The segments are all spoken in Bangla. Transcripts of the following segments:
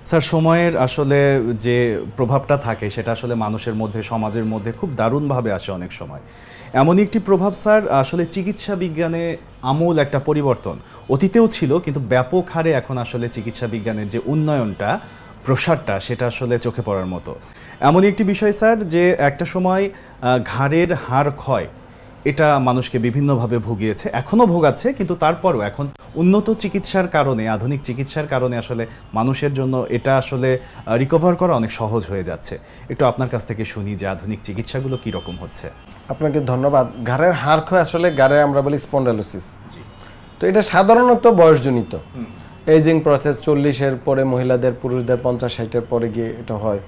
স্যার সময়ের আসলে যে প্রভাবটা থাকে সেটা আসলে মানুষের মধ্যে সমাজের মধ্যে খুব দারুণভাবে আসে অনেক সময়। এমনই একটি প্রভাব স্যার আসলে চিকিৎসা বিজ্ঞানে আমূল একটা পরিবর্তন অতীতেও ছিল, কিন্তু ব্যাপক হারে এখন আসলে চিকিৎসা বিজ্ঞানের যে উন্নয়নটা প্রসারটা সেটা আসলে চোখে পড়ার মতো। এমনই একটি বিষয় স্যার যে একটা সময় ঘাড়ের হাড় ক্ষয় এটা মানুষকে বিভিন্নভাবে ভুগিয়েছে, এখনও ভোগাচ্ছে, কিন্তু তারপরও এখন উন্নত চিকিৎসার কারণে, আধুনিক চিকিৎসার কারণে আসলে মানুষের জন্য এটা আসলে রিকভার করা অনেক সহজ হয়ে যাচ্ছে। একটু আপনার কাছ থেকে শুনি যে আধুনিক চিকিৎসাগুলো কীরকম হচ্ছে। আপনাকে ধন্যবাদ। ঘাড়ের হাড় ক্ষয় আসলে ঘাড়ে আমরা বলি স্পন্ডালোসিস। তো এটা সাধারণত বয়সজনিত, এজিং প্রসেস 40-এর পরে মহিলাদের, পুরুষদের 50-60-এর পরে গিয়ে এটা হয়।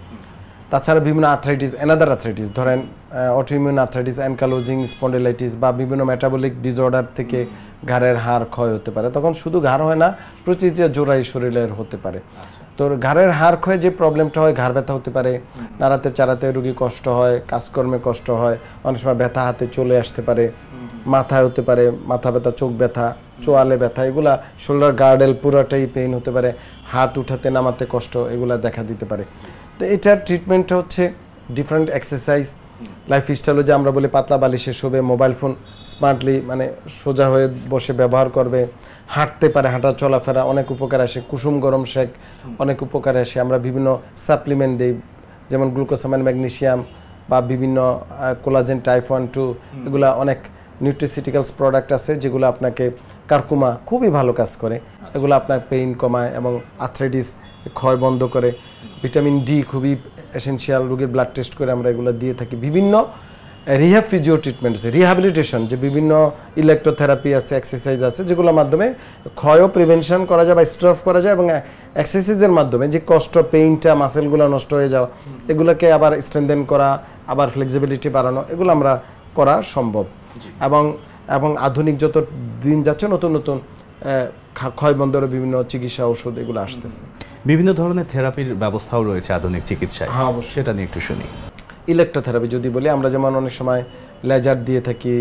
তাছাড়া বিভিন্ন আর্থ্রাইটিস, অ্যানাদার আর্থ্রাইটিস, ধরেন অটোইমিউন আর্থ্রাইটিস, অ্যানকালোজিং স্পন্ডিলাইটিস বা বিভিন্ন মেটাবলিক ডিসঅর্ডার থেকে ঘাড়ের হাড় ক্ষয় হতে পারে। তখন শুধু ঘাড় হয় না, প্রতিটা জোড়াই শরীরের হতে পারে। তো ঘাড়ের হাড় ক্ষয়ে যে প্রবলেমটা হয়, ঘাড় ব্যথা হতে পারে, নাড়াতে চাড়াতে রোগী কষ্ট হয়, কাজকর্মে কষ্ট হয়, অনেক সময় ব্যথা হাতে চলে আসতে পারে, মাথায় হতে পারে, মাথা ব্যথা, চোখ ব্যথা, চোয়ালে ব্যথা, এগুলা শোল্ডার গার্ডেল পুরাটাই পেইন হতে পারে, হাত উঠাতে নামাতে কষ্ট, এগুলা দেখা দিতে পারে। তো এটার ট্রিটমেন্টটা হচ্ছে ডিফারেন্ট এক্সারসাইজ, লাইফস্টাইলও যে আমরা বলি পাতলা বালিশে শোবে, মোবাইল ফোন স্মার্টলি মানে সোজা হয়ে বসে ব্যবহার করবে, হাঁটতে পারে, হাঁটা চলাফেরা অনেক উপকার আসে, কুসুম গরম শেক অনেক উপকার আসে। আমরা বিভিন্ন সাপ্লিমেন্ট দিই, যেমন গ্লুকোসামাইন, ম্যাগনেসিয়াম বা বিভিন্ন কোলাজেন টাইপ 1-2, এগুলা অনেক নিউট্রিসিউটিক্যালস প্রোডাক্ট আছে যেগুলো আপনাকে, কার্কুমা খুবই ভালো কাজ করে, এগুলো আপনার পেইন কমায় এবং আর্থ্রাইটিস ক্ষয় বন্ধ করে। ভিটামিন ডি খুবই এসেনশিয়াল, রোগীর ব্লাড টেস্ট করে আমরা এগুলো দিয়ে থাকি। বিভিন্ন রিহ্যাব ফিজিও ট্রিটমেন্ট আছে, রিহ্যাবিলিটেশন, যে বিভিন্ন ইলেকট্রোথেরাপি আছে, এক্সারসাইজ আছে, যেগুলোর মাধ্যমে ক্ষয়ও প্রিভেনশন করা যায় বা স্টপ করা যায়, এবং এক্সারসাইজের মাধ্যমে যে কষ্ট, পেইনটা, মাসেলগুলো নষ্ট হয়ে যাওয়া, এগুলোকে আবার স্ট্রেনথেন করা, আবার ফ্লেক্সিবিলিটি বাড়ানো, এগুলো আমরা করা সম্ভব। এবং আধুনিক যত দিন যাচ্ছে নতুন নতুন ক্ষয় বন্ধের বিভিন্ন চিকিৎসা ওষুধ এগুলো আসতেছে। বিভিন্ন ধরনের থেরাপির ব্যবস্থাও রয়েছে আধুনিক চিকিৎসায়। হ্যাঁ, অবশ্যই। সেটা নিয়ে একটু শুনি। ইলেকট্রোথেরাপি যদি বলি, আমরা যেমন অনেক সময় লেজার দিয়ে থাকি,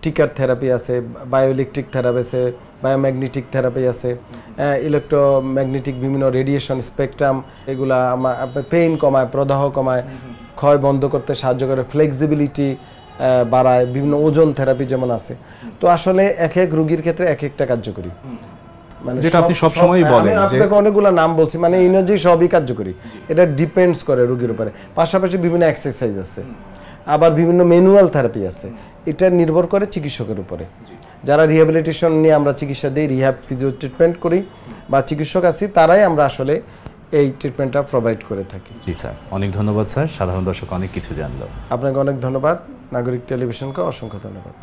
টিকার থেরাপি আছে, বায়োইলেকট্রিক থেরাপি আছে, বায়োম্যাগনেটিক থেরাপি আছে, ইলেকট্রোম্যাগনেটিক বিভিন্ন রেডিয়েশন স্পেকট্রাম, এগুলা আপনার পেইন কমায়, প্রদাহ কমায়, ক্ষয় বন্ধ করতে সাহায্য করে, ফ্লেক্সিবিলিটি বাড়ায়, বিভিন্ন ওজন থেরাপি যেমন আছে। তো আসলে এক এক রোগীর ক্ষেত্রে এক একটা কার্যকরী, মানে যেটা আপনি সব সময়ই বলেন, আমি আপনাকে অনেকগুলো নাম বলছি, মানে এনার্জি সবই কার্যকরী, এটা ডিপেন্ডস করে রোগীর উপরে। পাশাপাশি বিভিন্ন এক্সারসাইজ আছে, আবার বিভিন্ন ম্যানুয়াল থেরাপি আছে, এটা নির্ভর করে চিকিৎসকের উপরে। যারা রিহ্যাবিলিটেশন নিয়ে আমরা চিকিৎসা দিই, রিহ্যাব ফিজিও ট্রিটমেন্ট করি বা চিকিৎসক আছি, তারাই আমরা আসলে এই ট্রিটমেন্টটা প্রোভাইড করে থাকি। জি স্যার, অনেক ধন্যবাদ স্যার, সাধারণ দর্শক অনেক কিছু জানলো। আপনাকে অনেক ধন্যবাদ, নাগরিক টেলিভিশনকে অসংখ্য ধন্যবাদ।